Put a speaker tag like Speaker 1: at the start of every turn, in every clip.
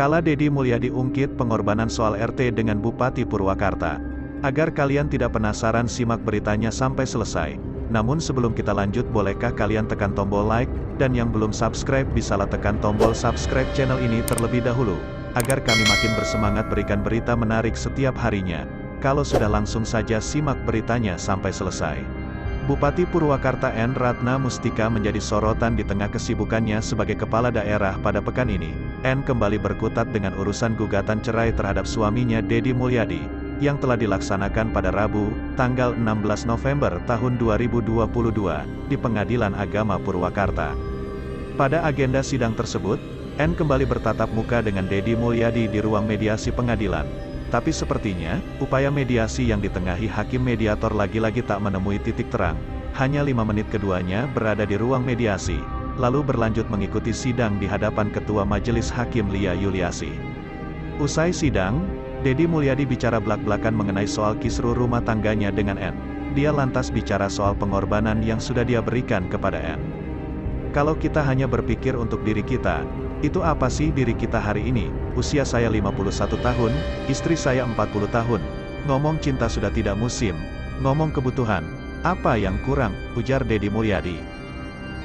Speaker 1: Kala Deddy Mulyadi ungkit pengorbanan soal RT dengan Bupati Purwakarta. Agar kalian tidak penasaran, simak beritanya sampai selesai. Namun sebelum kita lanjut, bolehkah kalian tekan tombol like, dan yang belum subscribe bisalah tekan tombol subscribe channel ini terlebih dahulu, agar kami makin bersemangat berikan berita menarik setiap harinya. Kalau sudah, langsung saja simak beritanya sampai selesai. Bupati Purwakarta N. Ratna Mustika menjadi sorotan di tengah kesibukannya sebagai kepala daerah pada pekan ini. N kembali berkutat dengan urusan gugatan cerai terhadap suaminya Deddy Mulyadi, yang telah dilaksanakan pada Rabu, tanggal 16 November tahun 2022, di Pengadilan Agama Purwakarta. Pada agenda sidang tersebut, N kembali bertatap muka dengan Deddy Mulyadi di ruang mediasi pengadilan. Tapi sepertinya, upaya mediasi yang ditengahi hakim mediator lagi-lagi tak menemui titik terang. Hanya 5 menit keduanya berada di ruang mediasi, lalu berlanjut mengikuti sidang di hadapan Ketua Majelis Hakim Lia Yuliasi. Usai sidang, Deddy Mulyadi bicara belak-belakan mengenai soal kisruh rumah tangganya dengan N. Dia lantas bicara soal pengorbanan yang sudah dia berikan kepada N. Kalau kita hanya berpikir untuk diri kita, itu apa sih diri kita hari ini? Usia saya 51 tahun, istri saya 40 tahun. Ngomong cinta sudah tidak musim. Ngomong kebutuhan, apa yang kurang? Ujar Deddy Mulyadi.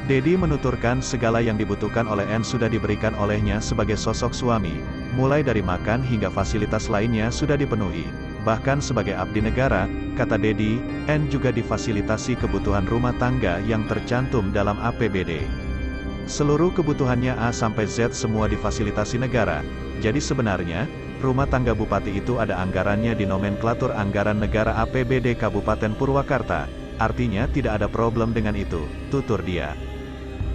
Speaker 1: Deddy menuturkan segala yang dibutuhkan oleh N sudah diberikan olehnya sebagai sosok suami. Mulai dari makan hingga fasilitas lainnya sudah dipenuhi. Bahkan sebagai abdi negara, kata Deddy, N juga difasilitasi kebutuhan rumah tangga yang tercantum dalam APBD. Seluruh kebutuhannya A sampai Z semua difasilitasi negara. Jadi sebenarnya, rumah tangga bupati itu ada anggarannya di nomenklatur anggaran negara APBD Kabupaten Purwakarta. Artinya tidak ada problem dengan itu, tutur dia.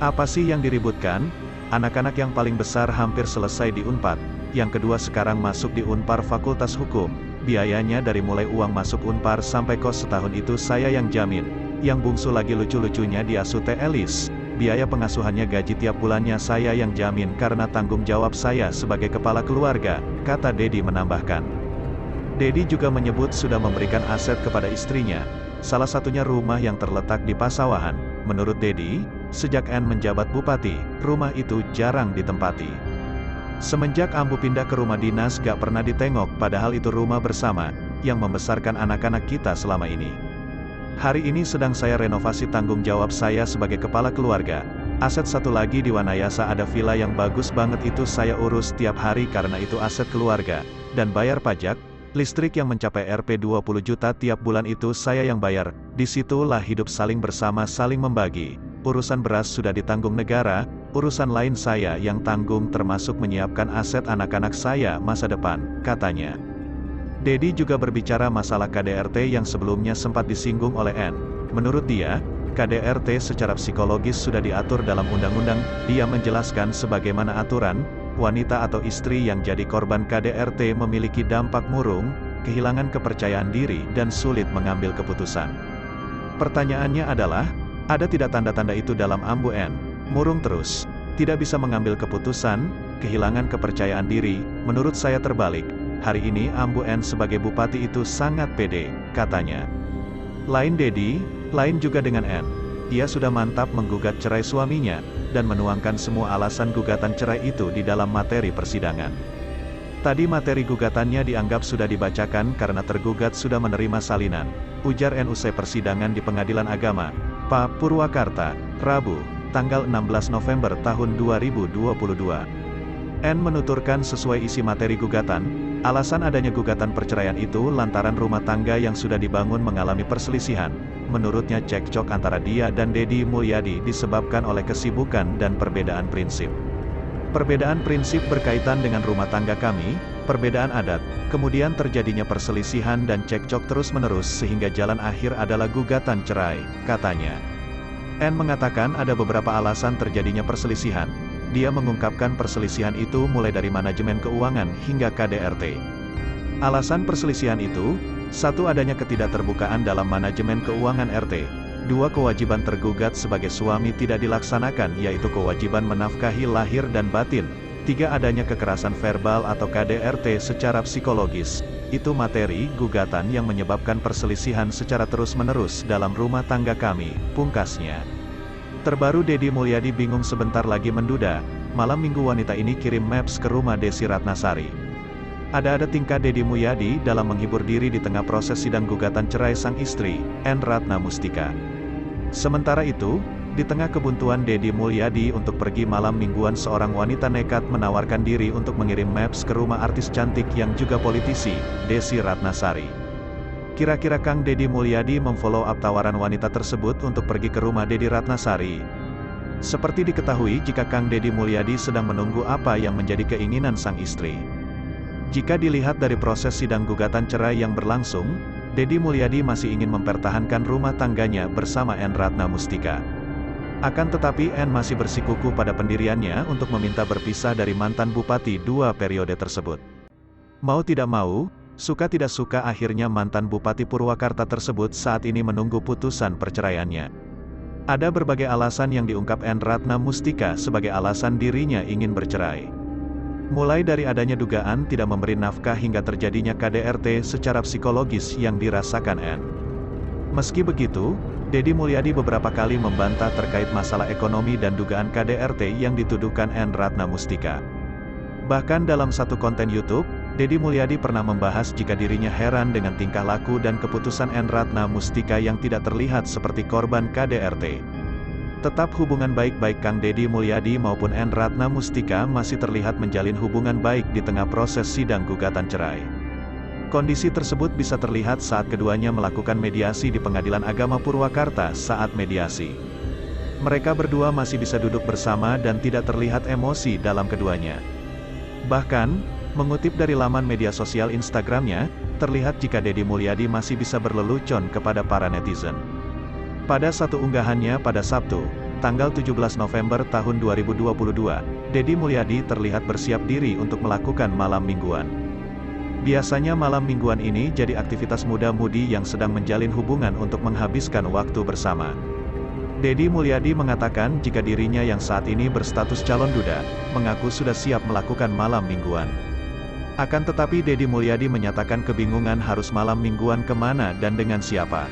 Speaker 1: Apa sih yang diributkan? Anak-anak yang paling besar hampir selesai di Unpad, yang kedua sekarang masuk di Unpar Fakultas Hukum. Biayanya dari mulai uang masuk Unpar sampai kos setahun itu saya yang jamin. Yang bungsu lagi lucu-lucunya diasuh Teh Elis. Biaya pengasuhannya gaji tiap bulannya saya yang jamin karena tanggung jawab saya sebagai kepala keluarga, kata Deddy menambahkan. Deddy juga menyebut sudah memberikan aset kepada istrinya, salah satunya rumah yang terletak di Pasawahan. Menurut Deddy, sejak N menjabat bupati, rumah itu jarang ditempati. Semenjak Ambu pindah ke rumah dinas gak pernah ditengok, padahal itu rumah bersama, yang membesarkan anak-anak kita selama ini. Hari ini sedang saya renovasi tanggung jawab saya sebagai kepala keluarga. Aset satu lagi di Wanayasa ada villa yang bagus banget, itu saya urus tiap hari karena itu aset keluarga. Dan bayar pajak, listrik yang mencapai Rp 20 juta tiap bulan itu saya yang bayar. Disitulah hidup saling bersama, saling membagi. Urusan beras sudah ditanggung negara, urusan lain saya yang tanggung termasuk menyiapkan aset anak-anak saya masa depan, katanya. Deddy juga berbicara masalah KDRT yang sebelumnya sempat disinggung oleh N. Menurut dia, KDRT secara psikologis sudah diatur dalam undang-undang. Dia menjelaskan sebagaimana aturan, wanita atau istri yang jadi korban KDRT memiliki dampak murung, kehilangan kepercayaan diri dan sulit mengambil keputusan. Pertanyaannya adalah, ada tidak tanda-tanda itu dalam Ambu N? Murung terus, tidak bisa mengambil keputusan, kehilangan kepercayaan diri. Menurut saya terbalik. Hari ini Ambu N sebagai bupati itu sangat pede, katanya. Lain Deddy, lain juga dengan N. Ia sudah mantap menggugat cerai suaminya, dan menuangkan semua alasan gugatan cerai itu di dalam materi persidangan. Tadi materi gugatannya dianggap sudah dibacakan karena tergugat sudah menerima salinan, ujar N usai persidangan di Pengadilan Agama, Purwakarta, Rabu, tanggal 16 November tahun 2022. N menuturkan sesuai isi materi gugatan, alasan adanya gugatan perceraian itu lantaran rumah tangga yang sudah dibangun mengalami perselisihan. Menurutnya cekcok antara dia dan Deddy Mulyadi disebabkan oleh kesibukan dan perbedaan prinsip. Perbedaan prinsip berkaitan dengan rumah tangga kami, perbedaan adat, kemudian terjadinya perselisihan dan cekcok terus-menerus sehingga jalan akhir adalah gugatan cerai, katanya. N mengatakan ada beberapa alasan terjadinya perselisihan. Dia mengungkapkan perselisihan itu mulai dari manajemen keuangan hingga KDRT. Alasan perselisihan itu, 1. Adanya ketidakterbukaan dalam manajemen keuangan RT. 2. Kewajiban tergugat sebagai suami tidak dilaksanakan, yaitu kewajiban menafkahi lahir dan batin. 3. Adanya kekerasan verbal atau KDRT secara psikologis. Itu materi gugatan yang menyebabkan perselisihan secara terus-menerus dalam rumah tangga kami, pungkasnya. Terbaru Deddy Mulyadi bingung sebentar lagi menduda, malam minggu wanita ini kirim maps ke rumah Desi Ratnasari. Ada tingkah Deddy Mulyadi dalam menghibur diri di tengah proses sidang gugatan cerai sang istri, N. Ratna Mustika. Sementara itu, di tengah kebuntuan Deddy Mulyadi untuk pergi malam mingguan, seorang wanita nekat menawarkan diri untuk mengirim maps ke rumah artis cantik yang juga politisi, Desi Ratnasari. Kira-kira Kang Deddy Mulyadi memfollow up tawaran wanita tersebut untuk pergi ke rumah Deddy Ratnasari? Seperti diketahui jika Kang Deddy Mulyadi sedang menunggu apa yang menjadi keinginan sang istri. Jika dilihat dari proses sidang gugatan cerai yang berlangsung, Deddy Mulyadi masih ingin mempertahankan rumah tangganya bersama N. Ratna Mustika. Akan tetapi N masih bersikukuh pada pendiriannya untuk meminta berpisah dari mantan bupati 2 periode tersebut. Mau tidak mau, suka tidak suka akhirnya mantan Bupati Purwakarta tersebut saat ini menunggu putusan perceraiannya. Ada berbagai alasan yang diungkap N. Ratna Mustika sebagai alasan dirinya ingin bercerai. Mulai dari adanya dugaan tidak memberi nafkah hingga terjadinya KDRT secara psikologis yang dirasakan N. Meski begitu, Deddy Mulyadi beberapa kali membantah terkait masalah ekonomi dan dugaan KDRT yang dituduhkan N. Ratna Mustika. Bahkan dalam satu konten YouTube, Deddy Mulyadi pernah membahas jika dirinya heran dengan tingkah laku dan keputusan N. Ratna Mustika yang tidak terlihat seperti korban KDRT. Tetap hubungan baik-baik Kang Deddy Mulyadi maupun N. Ratna Mustika masih terlihat menjalin hubungan baik di tengah proses sidang gugatan cerai. Kondisi tersebut bisa terlihat saat keduanya melakukan mediasi di Pengadilan Agama Purwakarta saat mediasi. Mereka berdua masih bisa duduk bersama dan tidak terlihat emosi dalam keduanya. Bahkan, mengutip dari laman media sosial Instagramnya, terlihat jika Deddy Mulyadi masih bisa berlelucon kepada para netizen. Pada satu unggahannya pada Sabtu, tanggal 17 November tahun 2022, Deddy Mulyadi terlihat bersiap diri untuk melakukan malam mingguan. Biasanya malam mingguan ini jadi aktivitas muda-mudi yang sedang menjalin hubungan untuk menghabiskan waktu bersama. Deddy Mulyadi mengatakan jika dirinya yang saat ini berstatus calon duda, mengaku sudah siap melakukan malam mingguan. Akan tetapi Deddy Mulyadi menyatakan kebingungan harus malam mingguan kemana dan dengan siapa.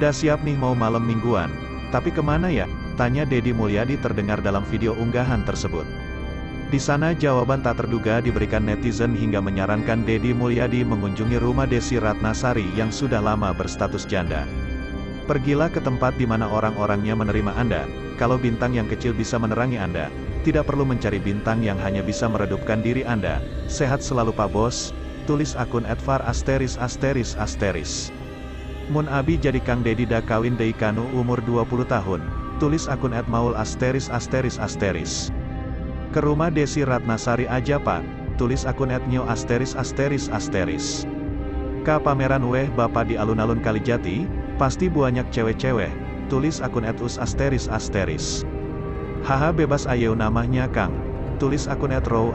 Speaker 1: "Dah siap nih mau malam mingguan, tapi kemana ya?" tanya Deddy Mulyadi terdengar dalam video unggahan tersebut. Di sana jawaban tak terduga diberikan netizen hingga menyarankan Deddy Mulyadi mengunjungi rumah Desi Ratnasari yang sudah lama berstatus janda. "Pergilah ke tempat di mana orang-orangnya menerima Anda, kalau bintang yang kecil bisa menerangi Anda, tidak perlu mencari bintang yang hanya bisa meredupkan diri Anda. Sehat selalu Pak Bos," tulis akun @var*. "Mun abi jadi Kang Deddy da kawin deui kanu umur 20 tahun, tulis akun @maul*. "Ke rumah Desi Ratnasari aja Pak," tulis akun @nyo*. "Ka pameran weh Bapak di alun-alun Kalijati, pasti banyak cewek-cewek," tulis akun @us*. "Haha bebas ayeuna namanya Kang," tulis akun @row*.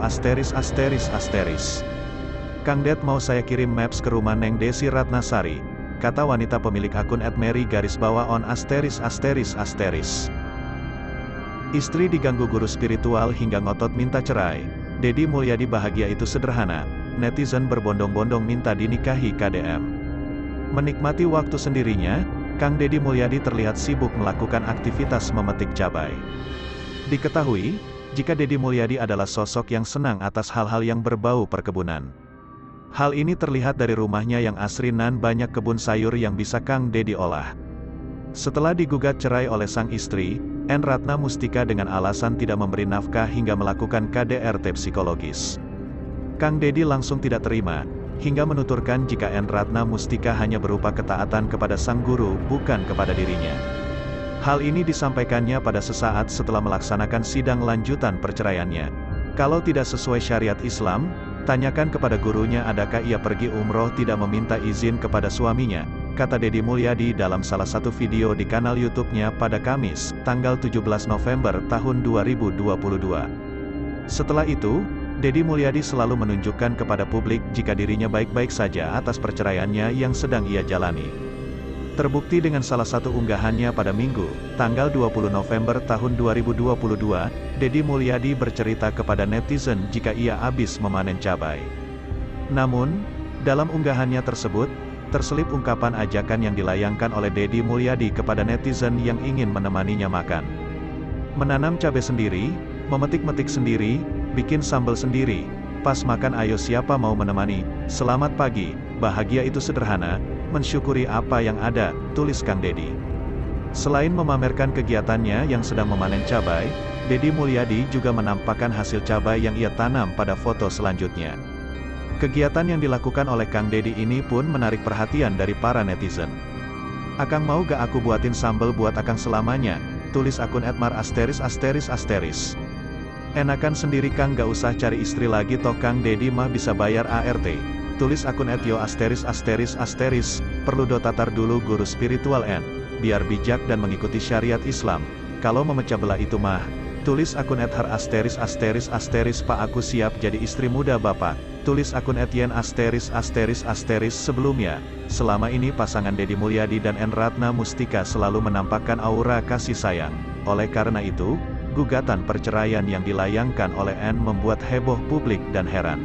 Speaker 1: "Kang Det mau saya kirim maps ke rumah Neng Desi Ratnasari," kata wanita pemilik akun @mary_on*. Istri diganggu guru spiritual hingga ngotot minta cerai. Deddy Mulyadi bahagia itu sederhana, netizen berbondong-bondong minta dinikahi KDM. Menikmati waktu sendirinya, Kang Deddy Mulyadi terlihat sibuk melakukan aktivitas memetik cabai. Diketahui, jika Deddy Mulyadi adalah sosok yang senang atas hal-hal yang berbau perkebunan. Hal ini terlihat dari rumahnya yang asri nan banyak kebun sayur yang bisa Kang Deddy olah. Setelah digugat cerai oleh sang istri, N. Ratna Mustika dengan alasan tidak memberi nafkah hingga melakukan KDRT psikologis. Kang Deddy langsung tidak terima, hingga menuturkan jika N. Ratna Mustika hanya berupa ketaatan kepada sang guru, bukan kepada dirinya. Hal ini disampaikannya pada sesaat setelah melaksanakan sidang lanjutan perceraiannya. "Kalau tidak sesuai syariat Islam, tanyakan kepada gurunya adakah ia pergi umroh tidak meminta izin kepada suaminya," kata Deddy Mulyadi dalam salah satu video di kanal YouTube-nya pada Kamis, tanggal 17 November tahun 2022. Setelah itu, Deddy Mulyadi selalu menunjukkan kepada publik jika dirinya baik-baik saja atas perceraiannya yang sedang ia jalani. Terbukti dengan salah satu unggahannya pada Minggu, tanggal 20 November tahun 2022, Deddy Mulyadi bercerita kepada netizen jika ia habis memanen cabai. Namun, dalam unggahannya tersebut, terselip ungkapan ajakan yang dilayangkan oleh Deddy Mulyadi kepada netizen yang ingin menemaninya makan. Menanam cabai sendiri, Memetik-metik sendiri, bikin sambal sendiri. Pas makan ayo siapa mau menemani, selamat pagi, bahagia itu sederhana, mensyukuri apa yang ada, tulis Kang Deddy. Selain memamerkan kegiatannya yang sedang memanen cabai, Deddy Mulyadi juga menampakkan hasil cabai yang ia tanam pada foto selanjutnya. Kegiatan yang dilakukan oleh Kang Deddy ini pun menarik perhatian dari para netizen. Akang mau gak aku buatin sambal buat akang selamanya, tulis akun @mar*****. Enakan sendiri Kang gak usah cari istri lagi toh Kang Deddy mah bisa bayar ART. Tulis akun @yo*****. Perlu tatar dulu guru spiritual biar bijak dan mengikuti syariat Islam. Kalau memecah belah itu mah. Tulis akun @har*****. Pak aku siap jadi istri muda bapak. Tulis akun @yen*****. Sebelumnya, selama ini pasangan Deddy Mulyadi dan Ratna Mustika selalu menampakkan aura kasih sayang. Oleh karena itu, gugatan perceraian yang dilayangkan oleh membuat heboh publik dan heran.